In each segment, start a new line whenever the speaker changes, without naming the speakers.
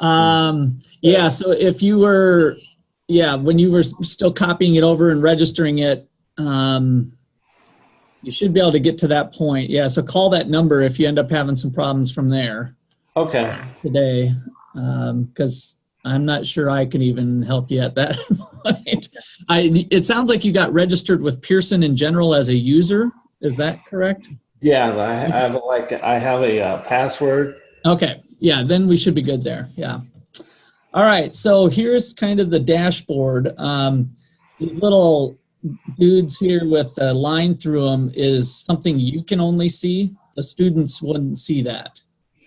Yeah, so if you were, when you were still copying it over and registering it, you should be able to get to that point. Yeah, so call that number if you end up having some problems from there.
Okay.
Today, because I'm not sure I can even help you at that point. It sounds like you got registered with Pearson in general as a user. Is that correct?
Yeah, I have a password.
Okay, yeah, then we should be good there. Yeah. All right, so here's kind of the dashboard. These little dudes here with a line through them is something you can only see. The students wouldn't see that.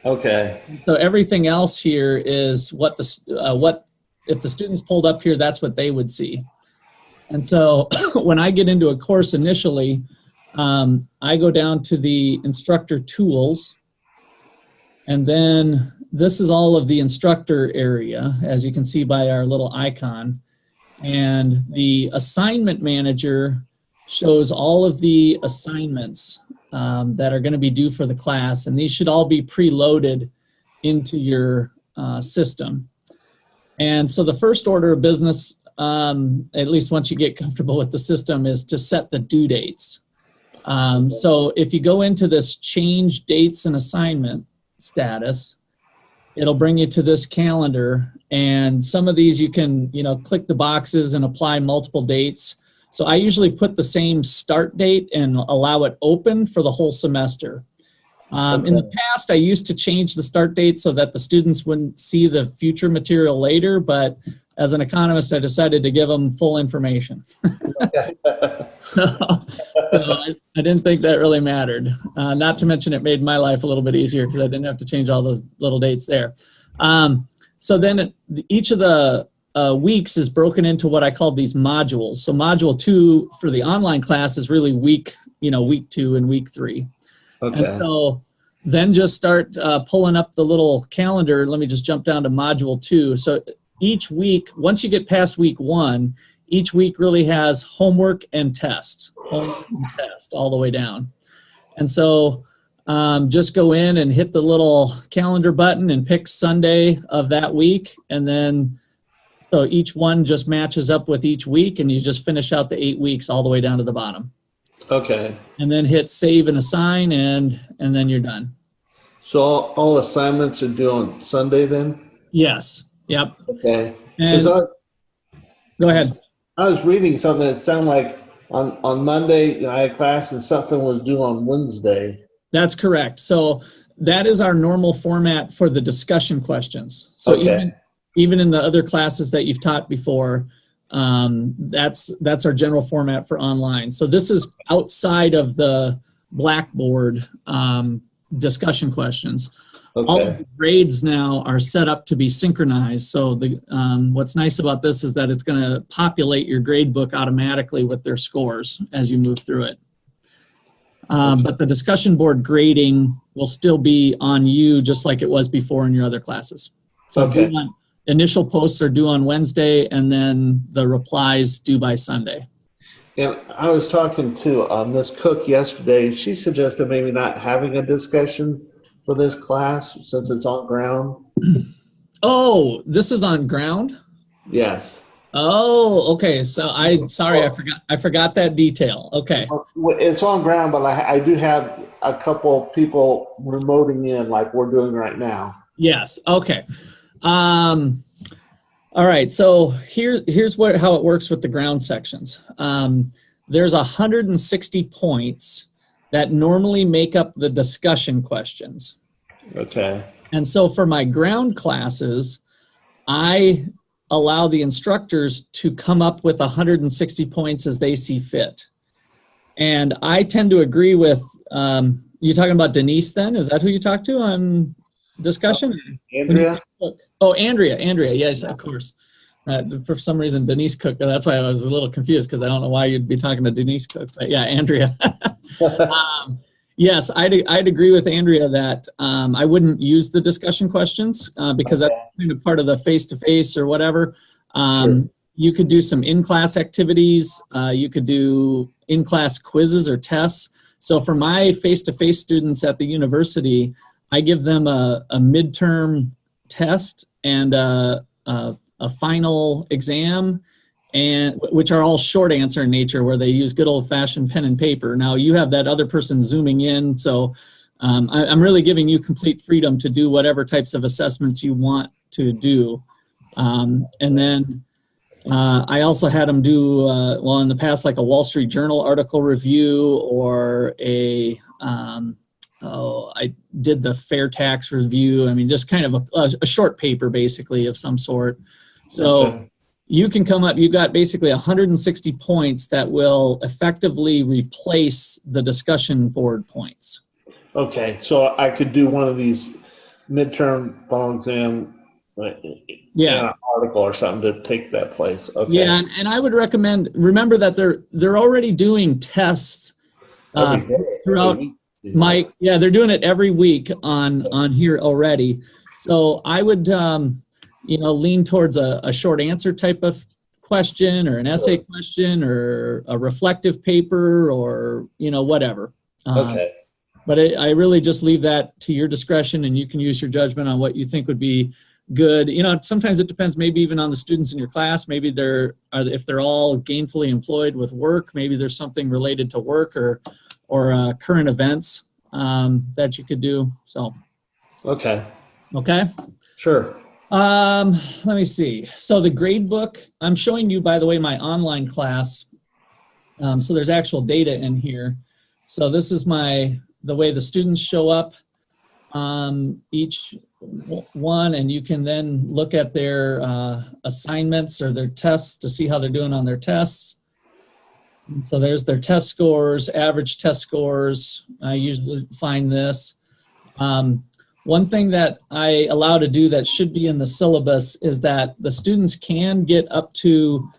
Okay.
So everything else here is what if the students pulled up here, that's what they would see. And so when I get into a course initially, I go down to the instructor tools, and then this is all of the instructor area, as you can see by our little icon. And the assignment manager shows all of the assignments that are going to be due for the class, and these should all be preloaded into your system. And so the first order of business, at least once you get comfortable with the system, is to set the due dates. So if you go into this change dates and assignment status, it'll bring you to this calendar, and some of these you can, click the boxes and apply multiple dates. So I usually put the same start date and allow it open for the whole semester. In the past, I used to change the start date so that the students wouldn't see the future material later, but as an economist, I decided to give them full information. So I didn't think that really mattered. Not to mention it made my life a little bit easier because I didn't have to change all those little dates there. So then each of the weeks is broken into what I call these modules. So module 2 for the online class is really week 2 and week 3. Okay. And so then just start pulling up the little calendar. Let me just jump down to module 2. So each week, once you get past week 1, each week really has homework and test, all the way down. And so just go in and hit the little calendar button and pick Sunday of that week. And then so each one just matches up with each week, and you just finish out the 8 weeks all the way down to the bottom.
Okay.
And then hit save and assign, and then you're done.
So all assignments are due on Sunday then?
Yes. Yep.
Okay.
And go ahead.
I was reading something that sounded like on Monday I had class and something was due on Wednesday.
That's correct. So that is our normal format for the discussion questions. So even in the other classes that you've taught before, that's our general format for online. So this is outside of the Blackboard discussion questions.
Okay.
All of the grades now are set up to be synchronized. So what's nice about this is that it's going to populate your gradebook automatically with their scores as you move through it. But the discussion board grading will still be on you just like it was before in your other classes. So initial posts are due on Wednesday, and then the replies due by Sunday.
And I was talking to Ms. Cook yesterday. She suggested maybe not having a discussion for this class since it's on ground.
Oh, this is on ground?
Yes.
Oh, okay. So I forgot that detail. Okay.
It's on ground, but I do have a couple people remoting in like we're doing right now.
Yes. Okay. All right. So here's how it works with the ground sections. There's 160 points that normally make up the discussion questions.
Okay.
And so for my ground classes, I allow the instructors to come up with 160 points as they see fit. And I tend to agree with, you talking about Denise then? Is that who you talked to on discussion?
Andrea?
Oh, Andrea, yes, of course. For some reason, Denise Cook, that's why I was a little confused because I don't know why you'd be talking to Denise Cook, but yeah, Andrea. Yes, I'd agree with Andrea that I wouldn't use the discussion questions because that's kind of part of the face-to-face or whatever. Sure. You could do some in-class activities. You could do in-class quizzes or tests. So for my face-to-face students at the university, I give them a midterm test and a final exam, and which are all short answer in nature, where they use good old-fashioned pen and paper. Now you have that other person zooming in, so I'm really giving you complete freedom to do whatever types of assessments you want to do. And then I also had them do, well, in the past, like a Wall Street Journal article review, or I did the fair tax review. I mean, just kind of a short paper, basically, of some sort. So
Okay.
you can come up, you've got basically 160 points that will effectively replace the discussion board points.
Okay, so I could do one of these midterm final exam,
Yeah.
article or something to take that place. Okay.
Yeah, and I would recommend, remember that they're already doing tests
Every day,
throughout
every week.
yeah, they're doing it every week on here already. So I would lean towards a short answer type of question, or an essay question, or a reflective paper, or whatever.
Okay.
But I really just leave that to your discretion, and you can use your judgment on what you think would be good. Sometimes it depends, maybe even on the students in your class. Maybe if they're all gainfully employed with work, maybe there's something related to work or current events that you could do. So.
Okay.
Okay.
Sure.
Let me see. So the Gradebook, I'm showing you, by the way, my online class. So there's actual data in here. So this is the way the students show up, each one, and you can then look at their assignments or their tests to see how they're doing on their tests. And so there's their test scores, average test scores. I usually find this. One thing that I allow to do that should be in the syllabus is that the students can get up to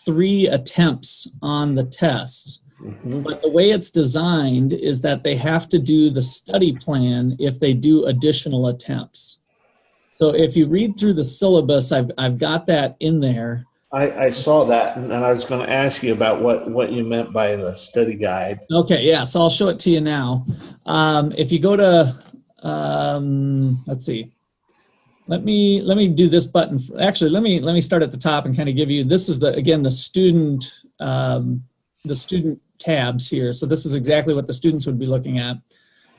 3 attempts on the test.
Mm-hmm.
But the way it's designed is that they have to do the study plan if they do additional attempts. So if you read through the syllabus, I've got that in there.
I saw that, and I was going to ask you about what you meant by the study guide.
Okay, yeah, so I'll show it to you now. If you go to, let's see, let me do this button. Actually, let me start at the top and kind of give you, this is the student tabs here. So this is exactly what the students would be looking at.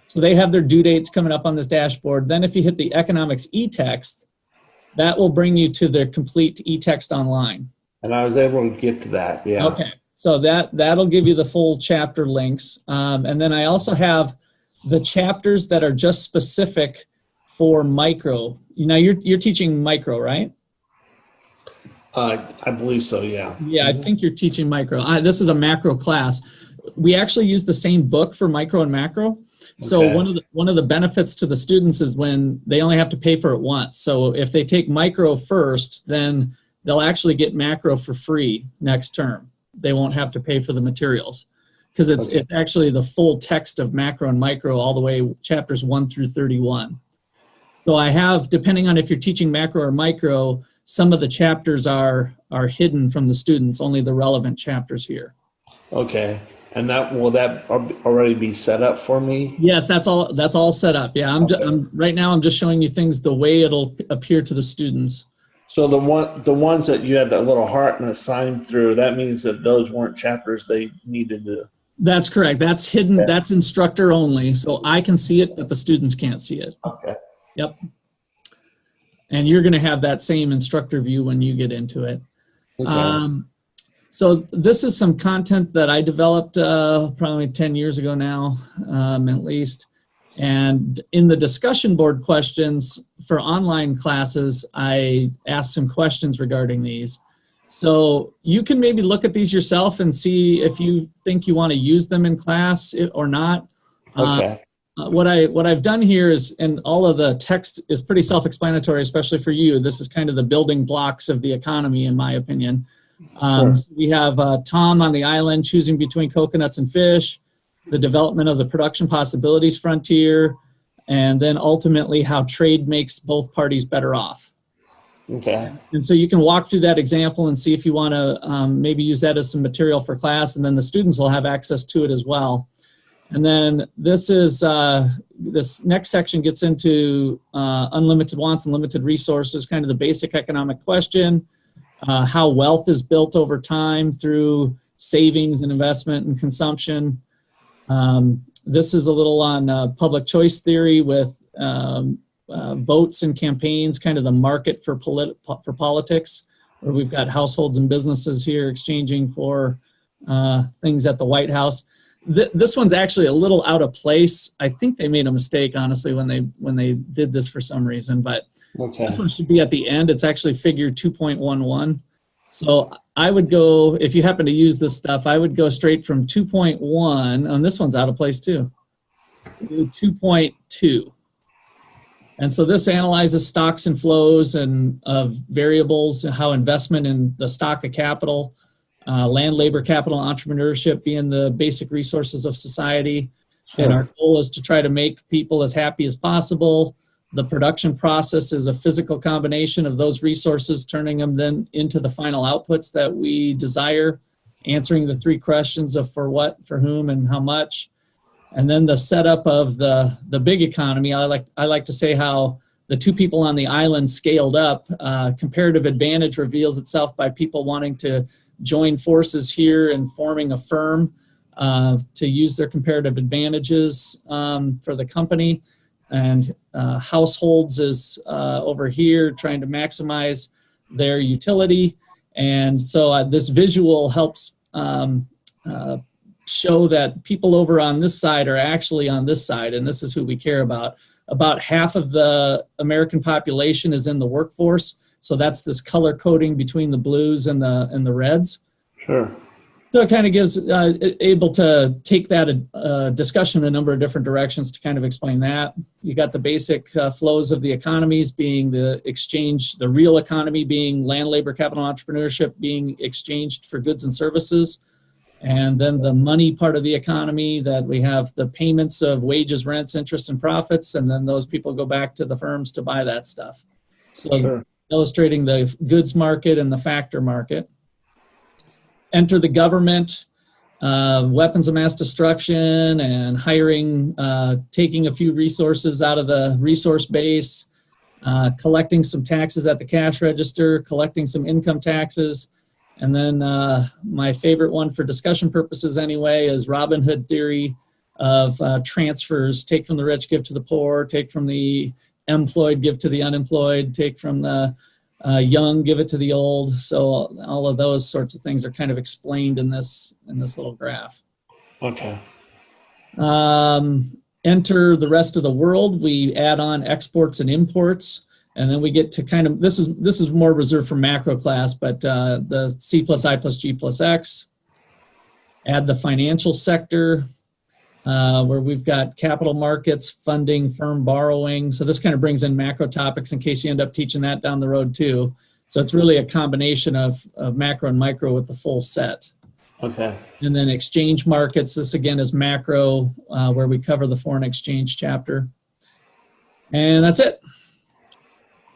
So they have their due dates coming up on this dashboard. Then if you hit the economics e-text, that will bring you to the complete e-text online.
And I was able to get to that, yeah.
Okay, so that'll give you the full chapter links. And then I also have the chapters that are just specific for micro. You're teaching micro, right?
I believe so, yeah.
Yeah, I think you're teaching micro. This is a macro class. We actually use the same book for micro and macro. So
Okay.
one of the benefits to the students is when they only have to pay for it once. So if they take micro first, then they'll actually get macro for free next term. They won't have to pay for the materials, because it's actually the full text of macro and micro all the way chapters 1 through 31. So I have, depending on if you're teaching macro or micro, some of the chapters are hidden from the students, only the relevant chapters here.
Okay. And will that already be set up for me?
Yes, that's all set up. Yeah, right now I'm just showing you things the way it'll appear to the students.
So the ones that you had that little heart and a sign through, that means that those weren't chapters they needed to.
That's correct. That's hidden. Okay. That's instructor only. So I can see it, but the students can't see it.
Okay.
Yep. And you're going to have that same instructor view when you get into it. Okay. So this is some content that I developed probably 10 years ago now, at least. And in the discussion board questions for online classes, I asked some questions regarding these. So you can maybe look at these yourself and see if you think you want to use them in class or not.
Okay.
What I've done here is, and all of the text is pretty self-explanatory, especially for you. This is kind of the building blocks of the economy, in my opinion. So we have Tom on the island choosing between coconuts and fish, the development of the production possibilities frontier, and then ultimately how trade makes both parties better off.
Okay.
And so you can walk through that example and see if you want to maybe use that as some material for class, and then the students will have access to it as well. And then this is, this next section gets into unlimited wants and limited resources, kind of the basic economic question, how wealth is built over time through savings and investment and consumption. This is a little on public choice theory with votes and campaigns, kind of the market for politics, where we've got households and businesses here exchanging for things at the White House. This one's actually a little out of place. I think they made a mistake, honestly, when they did this for some reason, but this one should be at the end. It's actually figure 2.11. So I would go, if you happen to use this stuff, I would go straight from 2.1, and this one's out of place too, to 2.2. And so this analyzes stocks and flows and of variables, how investment in the stock of capital, land, labor, capital, entrepreneurship being the basic resources of society. Sure. And our goal is to try to make people as happy as possible. The production process is a physical combination of those resources, turning them then into the final outputs that we desire, answering the three questions of for what, for whom, and how much. And then the setup of the big economy. I like to say how the two people on the island scaled up. Comparative advantage reveals itself by people wanting to join forces here and forming a firm to use their comparative advantages for the company. And households is over here trying to maximize their utility. And so this visual helps show that people over on this side are actually on this side, and this is who we care about. About half of the American population is in the workforce. So that's this color coding between the blues and the reds. Sure. So it kind of gives, able to take that discussion in a number of different directions to kind of explain that. You got the basic flows of the economies being the exchange, the real economy being land, labor, capital, entrepreneurship being exchanged for goods and services. And then the money part of the economy that we have the payments of wages, rents, interest, and profits. And then those people go back to the firms to buy that stuff. So sure. Illustrating the goods market and the factor market. Enter the government, weapons of mass destruction and hiring, taking a few resources out of the resource base, collecting some taxes at the cash register, collecting some income taxes. And then my favorite one for discussion purposes anyway is Robin Hood theory of transfers. Take from the rich, give to the poor, take from the employed, give to the unemployed, take from the young, give it to the old. So all of those sorts of things are kind of explained in this little graph. Okay. Enter the rest of the world. We add on exports and imports, and then we get to kind of, this is more reserved for macro class, but the C plus I plus G plus X. Add the financial sector, where we've got capital markets, funding, firm borrowing. So this kind of brings in macro topics in case you end up teaching that down the road too. So it's really a combination of macro and micro with the full set. Okay. And then exchange markets. This again is macro, where we cover the foreign exchange chapter. And that's it.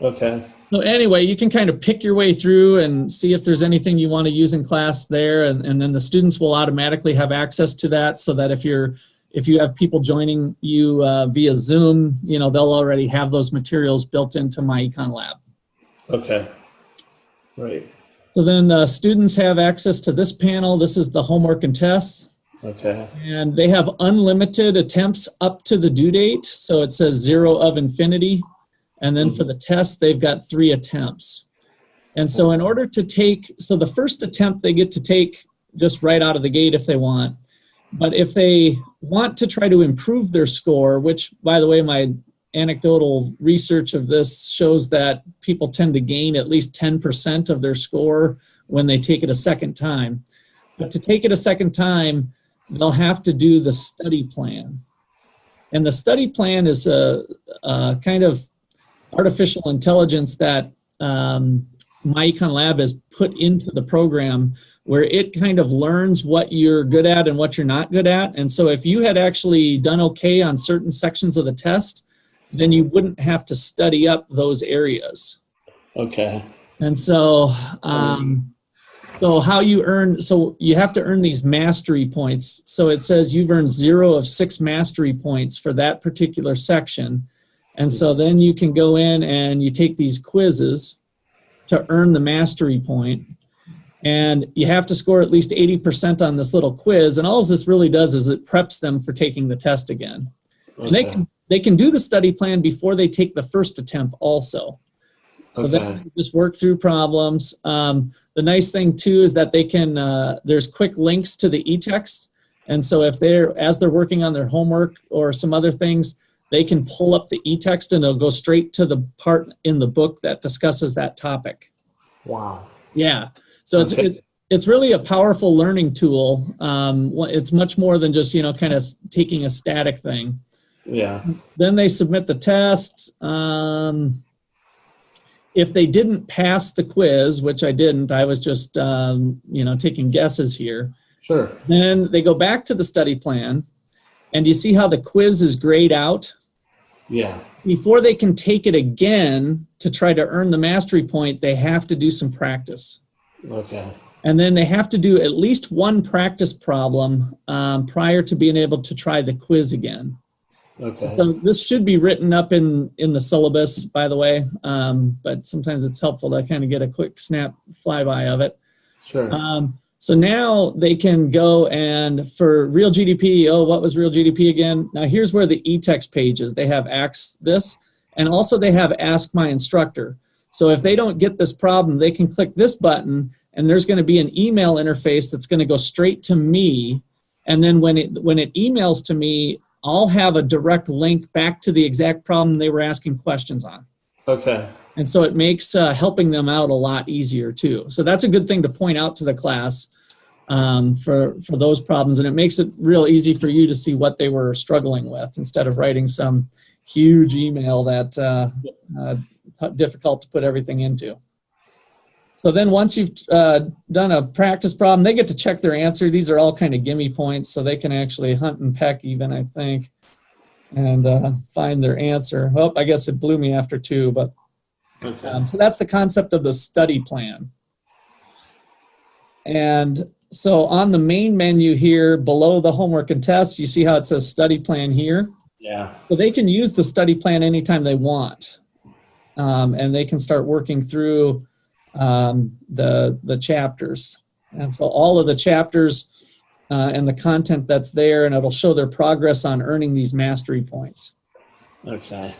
Okay. So anyway, you can kind of pick your way through and see if there's anything you want to use in class there. And then the students will automatically have access to that, so that if you have people joining you via Zoom, they'll already have those materials built into MyEconLab. Okay, great. So then students have access to this panel. This is the homework and tests. Okay. And they have unlimited attempts up to the due date. So it says 0 of infinity. And then for the test, they've got 3 attempts. And so in order to take, so the first attempt they get to take just right out of the gate if they want. But if they want to try to improve their score, which, by the way, my anecdotal research of this shows that people tend to gain at least 10% of their score when they take it a second time. But to take it a second time, they'll have to do the study plan. And the study plan is a kind of artificial intelligence that MyEconLab has put into the program, where it kind of learns what you're good at and what you're not good at. And so if you had actually done okay on certain sections of the test, then you wouldn't have to study up those areas. Okay. And so So how you earn, so you have to earn these mastery points. So it says you've earned 0 of 6 mastery points for that particular section. And so then you can go in and you take these quizzes to earn the mastery point. And you have to score at least 80% on this little quiz. And all this really does is it preps them for taking the test again.
Okay.
And they can do the study plan before they take the first attempt also. So then they just work through problems. The nice thing too is that they can, there's quick links to the e-text. And so if as they're working on their homework or some other things, they can pull up the e-text and it'll go straight to the part in the book that discusses that topic.
Wow.
Yeah. So it's really a powerful learning tool. It's much more than just, kind of taking a static thing.
Yeah.
Then they submit the test. If they didn't pass the quiz, which I didn't, I was just, taking guesses here.
Sure.
Then they go back to the study plan, and you see how the quiz is grayed out?
Yeah.
Before they can take it again to try to earn the mastery point, they have to do some practice.
Okay.
And then they have to do at least one practice problem prior to being able to try the quiz again.
Okay.
So this should be written up in the syllabus, by the way, but sometimes it's helpful to kind of get a quick snap flyby of it.
Sure.
So now they can go and for real GDP, what was real GDP again? Now here's where the e-text page is. They have Ask This, and also they have Ask My Instructor. So if they don't get this problem, they can click this button, and there's going to be an email interface that's going to go straight to me. And then when it emails to me, I'll have a direct link back to the exact problem they were asking questions on.
Okay.
And so it makes helping them out a lot easier too. So that's a good thing to point out to the class for those problems. And it makes it real easy for you to see what they were struggling with instead of writing some huge email that difficult to put everything into. So then once you've done a practice problem, they get to check their answer. These are all kind of gimme points, so they can actually hunt and peck even, I think, and find their answer. Well, I guess it blew me after 2, but so that's the concept of the study plan. And so on the main menu here, below the homework and tests, you see how it says study plan here?
Yeah.
So they can use the study plan anytime they want, and they can start working through the chapters. And so all of the chapters and the content that's there, and it'll show their progress on earning these mastery points.
Okay.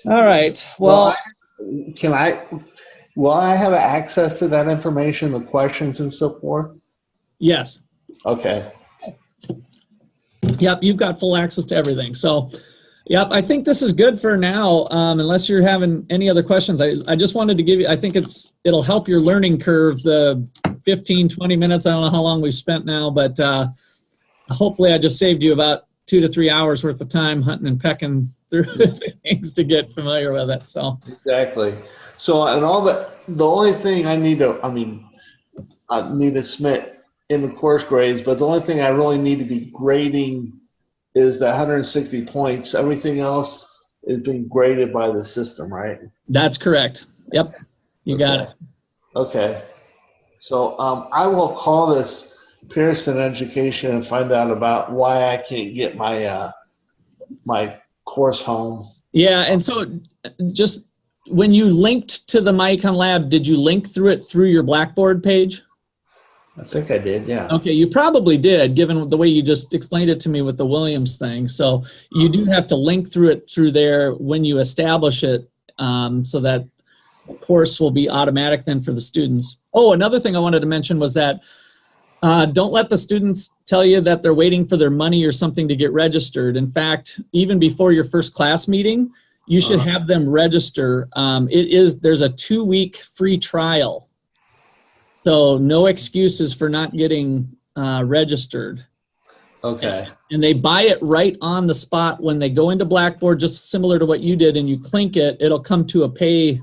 All right. Well,
will I have access to that information, the questions and so forth?
yes.
Okay.
Yep, you've got full access to everything. So, yep, I think this is good for now, unless you're having any other questions. I just wanted to give you, I think it'll help your learning curve, the 15, 20 minutes. I don't know how long we've spent now, but hopefully I just saved you about 2 to 3 hours worth of time hunting and pecking through things to get familiar with it. So
Exactly. So, and all that, the only thing I need to submit in the course grades, but the only thing I really need to be grading is the 160 points. Everything else is being graded by the system, right?
that's correct. Yep, you got it.
Okay. So I will call this Pearson Education and find out about why I can't get my my course home.
Yeah, and so just when you linked to the MyEconLab, did you link through it through your Blackboard page?
I think I did, yeah.
Okay, you probably did, given the way you just explained it to me with the Williams thing. So you do have to link through it through there when you establish it, so that course will be automatic then for the students. Oh, another thing I wanted to mention was that don't let the students tell you that they're waiting for their money or something to get registered. In fact, even before your first class meeting, you should have them register. There's a 2-week free trial. So no excuses for not getting registered.
Okay.
And they buy it right on the spot when they go into Blackboard, just similar to what you did, and you clink it, it'll come to a pay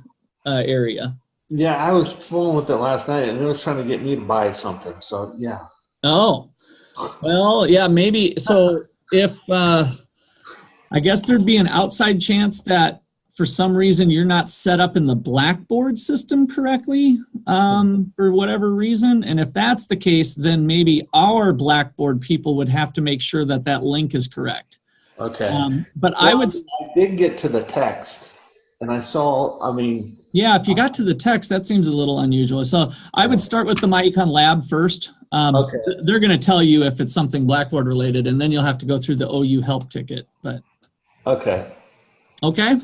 area.
Yeah, I was fooling with it last night, and it was trying to get me to buy something. So yeah.
Oh, well, yeah, maybe. So if I guess there'd be an outside chance that for some reason you're not set up in the Blackboard system correctly for whatever reason. And if that's the case, then maybe our Blackboard people would have to make sure that that link is correct.
Okay.
But
well,
I would.
I did get to the text, and I saw. I mean.
Yeah, if you got to the text, that seems a little unusual. So I would start with the MyEconLab first.
Okay.
They're going to tell you if it's something Blackboard related, and then you'll have to go through the OU help ticket. But.
Okay.
Okay.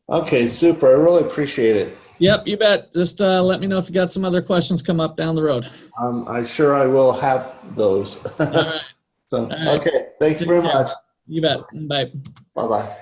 Okay, super. I really appreciate it.
Yep, you bet. Just let me know if you got some other questions come up down the road.
I'm sure I will have those.
All right.
So,
All right.
okay, thank you very much.
You bet. Bye.
Bye-bye.